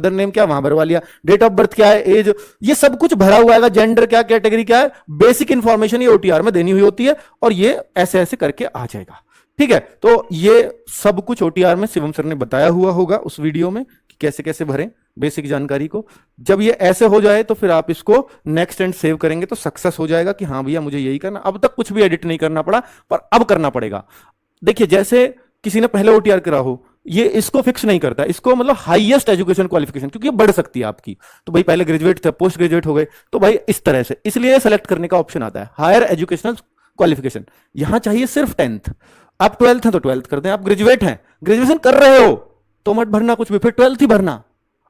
Father name क्या वहां भरवा लिया, डेट ऑफ बर्थ क्या है, एज, ये सब कुछ भरा हुआ है, जेंडर क्या, कैटेगरी क्या है, बेसिक इंफॉर्मेशन ये ओटीआर में देनी हुई होती है और ये ऐसे ऐसे करके आ जाएगा। ठीक है, तो ये सब कुछ ओटीआर में शिवम सर ने बताया हुआ होगा उस वीडियो में कि कैसे कैसे भरें बेसिक जानकारी को। जब ये ऐसे हो जाए तो फिर आप इसको नेक्स्ट एंड सेव करेंगे तो सक्सेस हो जाएगा कि हाँ भैया मुझे यही करना। अब तक कुछ भी एडिट नहीं करना पड़ा पर अब करना पड़ेगा। देखिए जैसे किसी ने पहले ओटीआर करा हो, ये इसको फिक्स नहीं करता, इसको मतलब हाईएस्ट एजुकेशन क्वालिफिकेशन, क्योंकि ये बढ़ सकती है आपकी। तो भाई पहले ग्रेजुएट थे, पोस्ट ग्रेजुएट हो गए, तो भाई इस तरह से, इसलिए सेलेक्ट करने का ऑप्शन आता है हायर एजुकेशनल क्वालिफिकेशन। यहां चाहिए सिर्फ 10th। आप 12th हैं तो 12th कर दें, आप ग्रेजुएट हैं, ग्रेजुएशन कर रहे हो तो मत भरना कुछ भी, फिर 12th ही भरना।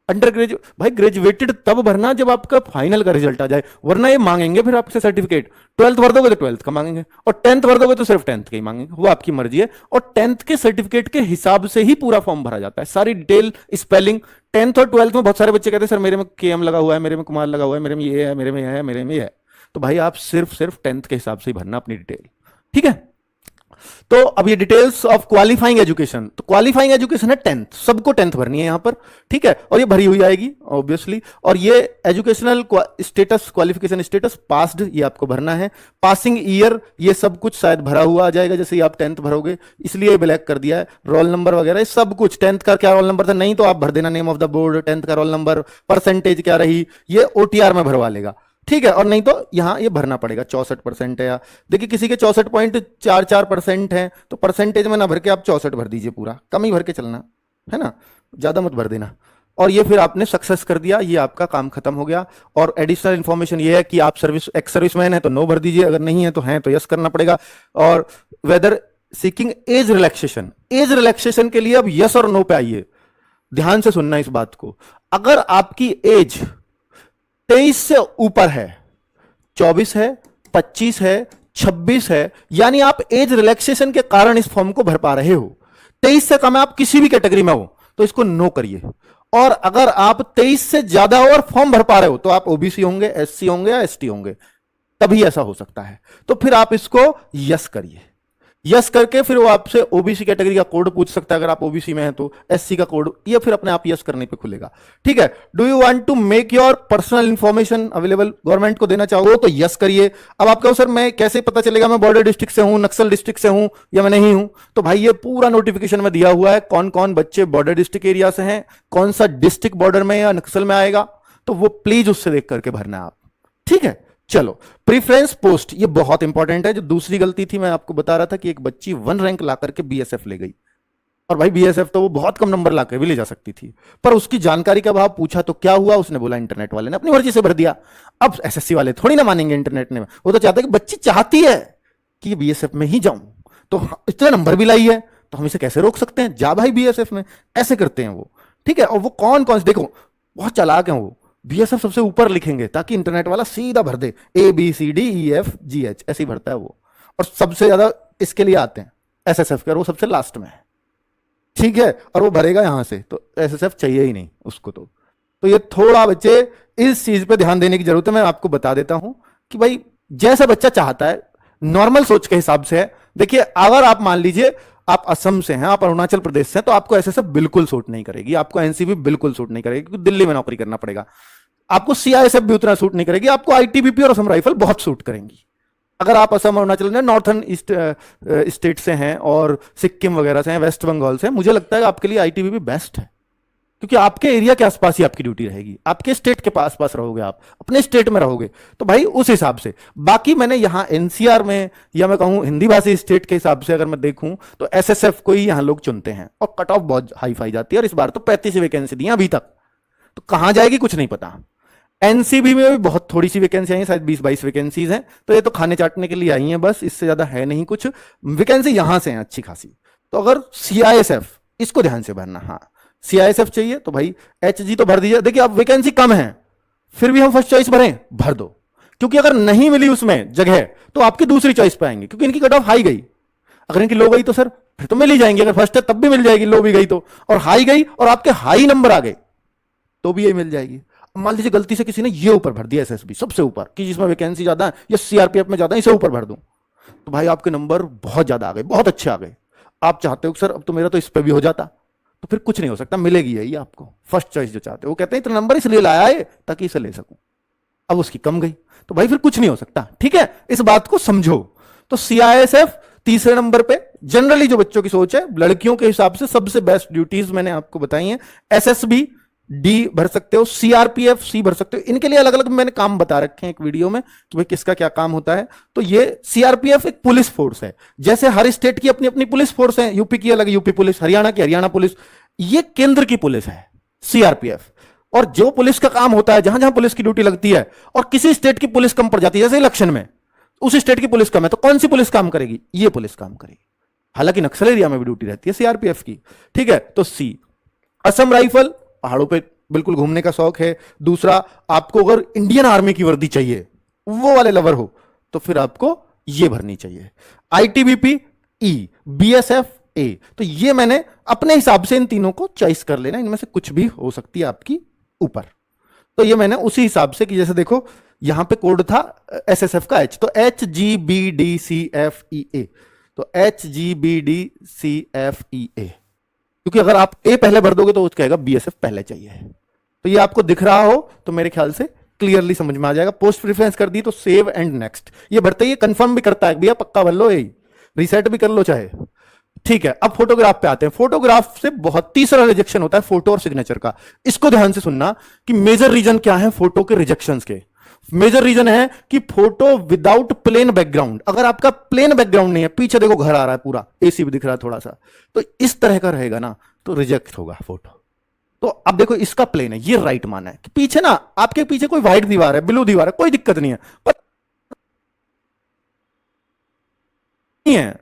अंडर ग्रेजुएट भाई ग्रेजुएटेड तब भरना जब आपका फाइनल का रिजल्ट आ जाए, वरना ये मांगेंगे फिर आपसे सर्टिफिकेट। 12th भर दोगे तो 12th का मांगेंगे और 10th भर दोगे तो सिर्फ 10th का ही मांगेंगे, वो आपकी मर्जी है। और 10th के सर्टिफिकेट के हिसाब से ही पूरा फॉर्म भरा जाता है, सारी डिटेल, स्पेलिंग। 10th और 12th में बहुत सारे बच्चे कहते हैं सर मेरे में केएम लगा हुआ है, मेरे में कुमार लगा हुआ है, मेरे में ये है, मेरे में यह है, मेरे में यह है। तो भाई आप सिर्फ 10th के हिसाब से ही भरना अपनी डिटेल। ठीक है, तो अब ये डिटेल्स ऑफ क्वालिफाइंग एजुकेशन, तो क्वालिफाइंग एजुकेशन है 10th, सबको 10th भरनी है यहां पर। ठीक है, और ये भरी हुई आएगी ऑब्वियसली। और ये educational status, qualification status passed, ये आपको भरना है। पासिंग ईयर ये सब कुछ शायद भरा हुआ आ जाएगा जैसे ही आप 10th भरोगे, इसलिए ब्लैक कर दिया है। रोल नंबर वगैरह सब कुछ, 10th का क्या रोल नंबर था नहीं तो आप भर देना name of the board, 10th का रोल नंबर, परसेंटेज क्या रही, ये ओटीआर में भरवा लेगा। ठीक है, और नहीं तो यहां ये भरना पड़ेगा 64% है, या देखिए किसी के 64.44% है तो परसेंटेज में ना भर के आप 64 भर दीजिए, पूरा कम ही भर के चलना है ना, ज्यादा मत भर देना। और ये फिर आपने सक्सेस कर दिया, ये आपका काम खत्म हो गया। और एडिशनल इंफॉर्मेशन ये है कि आप एक्स सर्विसमैन है तो नो भर दीजिए, अगर नहीं है तो हैं तो यस करना पड़ेगा। और whether seeking age relaxation, age relaxation के लिए अब यस और नो पे आइए, ध्यान से सुनना इस बात को। अगर आपकी एज 23 से ऊपर है, 24 है, 25 है, 26 है, यानी आप एज रिलैक्सेशन के कारण इस फॉर्म को भर पा रहे हो। 23 से कम है, आप किसी भी कैटेगरी में हो तो इसको नो करिए। और अगर आप 23 से ज्यादा और फॉर्म भर पा रहे हो तो आप ओबीसी होंगे, एससी होंगे या एसटी होंगे, तभी ऐसा हो सकता है। तो फिर आप इसको यस करिए। यस करके फिर वो आपसे ओबीसी कैटेगरी का कोड पूछ सकता है, अगर आप ओबीसी में हैं तो एससी का कोड, ये फिर अपने आप यस करने पे खुलेगा। ठीक है, do you want to make your personal information available, government को देना चाहो तो यस करिए। अब आप कहो सर मैं कैसे पता चलेगा मैं बॉर्डर डिस्ट्रिक्ट से हूं, नक्सल डिस्ट्रिक्ट से हूं या मैं नहीं हूं, तो भाई ये पूरा नोटिफिकेशन में दिया हुआ है कौन कौन बच्चे बॉर्डर डिस्ट्रिक्ट एरिया से हैं, कौन सा डिस्ट्रिक्ट बॉर्डर में या नक्सल में आएगा, तो वो प्लीज उससे देख करके भरना है आप। ठीक है, चलो प्रीफरेंस पोस्ट, ये बहुत इंपॉर्टेंट है। जो दूसरी गलती थी मैं आपको बता रहा था कि एक बच्ची 1 रैंक ला करके बीएसएफ ले गई, और भाई बीएसएफ तो वो बहुत कम नंबर लाकर भी ले जा सकती थी, पर उसकी जानकारी का अभाव पूछा तो क्या हुआ, उसने बोला इंटरनेट वाले ने अपनी मर्जी से भर दिया। अब एसएससी वाले थोड़ी ना मानेंगे इंटरनेट ने, वो तो चाहते हैं कि बच्ची चाहती है कि बीएसएफ में ही जाऊं, तो इतने नंबर भी लाई है तो हम इसे कैसे रोक सकते हैं, जा भाई बीएसएफ में, ऐसे करते हैं वो। ठीक है, और वो कौन कौन से, देखो बहुत चालाक है वो, बीएसएफ सबसे ऊपर लिखेंगे ताकि इंटरनेट वाला सीधा भर दे, ABCDEFGH ऐसे ही भरता है वो। और सबसे ज्यादा इसके लिए आते हैं एसएसएफ के, और वो सबसे लास्ट में है। ठीक है, और वो भरेगा यहां से, तो एसएसएफ चाहिए ही नहीं उसको। तो ये थोड़ा बच्चे इस चीज पे ध्यान देने की जरूरत है। मैं आपको बता देता हूं कि भाई जैसा बच्चा चाहता है, नॉर्मल सोच के हिसाब से है। देखिए अगर आप मान लीजिए आप असम से हैं, आप अरुणाचल प्रदेश से हैं, तो आपको एसएसएफ बिल्कुल सूट नहीं करेगी, आपको एनसीबी बिल्कुल सूट नहीं करेगी, क्योंकि दिल्ली में नौकरी करना पड़ेगा। आपको सीआईएसएफ भी उतना सूट नहीं करेगी, आपको आईटीबीपी और असम राइफल बहुत सूट करेंगी। अगर आप असम, अरुणाचल में, नॉर्थन ईस्ट स्टेट से हैं और सिक्किम वगैरह से हैं, वेस्ट बंगाल से हैं, मुझे लगता है आपके लिए आईटीबीपी बेस्ट है, क्योंकि आपके एरिया के आसपास ही आपकी ड्यूटी रहेगी, आपके स्टेट के पास रहोगे, आप अपने स्टेट में रहोगे, तो भाई उस हिसाब से। बाकी मैंने यहां एनसीआर में या मैं कहूं हिंदी भाषी स्टेट के हिसाब से अगर मैं देखूं तो एसएसएफ को ही यहां लोग चुनते हैं, और कट ऑफ बहुत हाई फाई जाती है। और इस बार तो 35 वैकेंसी दी है अभी तक, तो कहां जाएगी कुछ नहीं पता। एनसीबी में भी बहुत थोड़ी सी वैकेंसी आई है, शायद 20-22 वैकेंसीज हैं, तो ये तो खाने चाटने के लिए आई हैं बस, इससे ज्यादा है नहीं कुछ। वैकेंसी यहां से है अच्छी खासी। तो अगर सीआईएसएफ, इसको ध्यान से भरना, हाँ सीआईएसएफ चाहिए तो भाई एचजी तो भर दीजिए। देखिए अब वैकेंसी कम है फिर भी हम फर्स्ट चॉइस भरें, भर दो, क्योंकि अगर नहीं मिली उसमें जगह तो आपकी दूसरी चॉइस पे आएंगे, क्योंकि इनकी कट ऑफ हाई गई। अगर इनकी लो गई तो सर फिर तो मिल ही जाएंगे, अगर फर्स्ट है तब भी मिल जाएगी, लो भी गई तो, और हाई गई और आपके हाई नंबर आ गए तो भी यही मिल जाएगी। मान लीजिए गलती से किसी ने ये ऊपर भर दिया एसएसबी सबसे ऊपर, कि जिसमें वैकेंसी ज्यादा है या सीआरपीएफ में ज्यादा है, इसे ऊपर भर दूं, तो भाई आपके नंबर बहुत ज्यादा आ गए, बहुत अच्छे आ गए। आप चाहते हो सर अब तो मेरा तो इस पे भी हो जाता, तो फिर कुछ नहीं हो सकता, मिलेगी यही आपको फर्स्ट चॉइस जो चाहते हो। वो कहते हैं इतना नंबर इसलिए लाया है ताकि इसे ले सकूं, अब उसकी कम गई तो भाई फिर कुछ नहीं हो सकता। ठीक है, इस बात को समझो। तो सीआईएसएफ तीसरे नंबर पे, जनरली जो बच्चों की सोच है, लड़कियों के हिसाब से सबसे बेस्ट ड्यूटीज मैंने आपको बताई हैं। एसएसबी डी भर सकते हो, सीआरपीएफ सी भर सकते हो। इनके लिए अलग अलग मैंने काम बता रखे हैं एक वीडियो में कि भाई किसका क्या काम होता है। तो ये सीआरपीएफ एक पुलिस फोर्स है, जैसे हर स्टेट की अपनी अपनी पुलिस फोर्स है, यूपी की अलग यूपी पुलिस, हरियाणा की हरियाणा पुलिस, ये केंद्र की पुलिस है सीआरपीएफ। और जो पुलिस का काम होता है, जहां जहां पुलिस की ड्यूटी लगती है और किसी स्टेट की पुलिस कम पड़ जाती है, जैसे इलेक्शन में उस स्टेट की पुलिस कम है, तो कौन सी पुलिस काम करेगी? ये पुलिस काम करेगी। हालांकि नक्सल एरिया में भी ड्यूटी रहती है सीआरपीएफ की। ठीक है, तो सी। असम राइफल, पहाड़ों पे बिल्कुल घूमने का शौक है। दूसरा, आपको अगर इंडियन आर्मी की वर्दी चाहिए, वो वाले लवर हो, तो फिर आपको ये भरनी चाहिए। आईटीबीपी ई, बीएसएफ ए। तो ये मैंने अपने हिसाब से इन तीनों को चॉइस कर लेना, इनमें से कुछ भी हो सकती है आपकी ऊपर। तो ये मैंने उसी हिसाब से कि जैसे देखो यहां पे कोड था एसएसएफ का एच, तो H G B D C F E A, तो H G B D C F E A, क्योंकि अगर आप ए पहले भर दोगे तो वो कहेगा बीएसएफ पहले चाहिए। तो ये आपको दिख रहा हो तो मेरे ख्याल से क्लियरली समझ में आ जाएगा। पोस्ट प्रेफरेंस कर दी तो सेव एंड नेक्स्ट, ये भरते ही कंफर्म भी करता है भैया पक्का भर लो, यही रीसेट भी कर लो चाहे। ठीक है, अब फोटोग्राफ पे आते हैं। फोटोग्राफ से बहुत तीसरा रिजेक्शन होता है फोटो और सिग्नेचर का। इसको ध्यान से सुनना कि मेजर रीजन क्या है फोटो के रिजेक्शंस के। मेजर रीजन है कि फोटो विदाउट प्लेन बैकग्राउंड। अगर आपका प्लेन बैकग्राउंड नहीं है, पीछे देखो घर आ रहा है पूरा, एसी भी दिख रहा है थोड़ा सा, तो इस तरह का रहेगा ना, तो रिजेक्ट होगा फोटो। तो अब देखो इसका प्लेन है, ये राइट माना है कि पीछे ना, आपके पीछे कोई व्हाइट दीवार है, ब्लू दीवार है, कोई दिक्कत नहीं है, पर नहीं है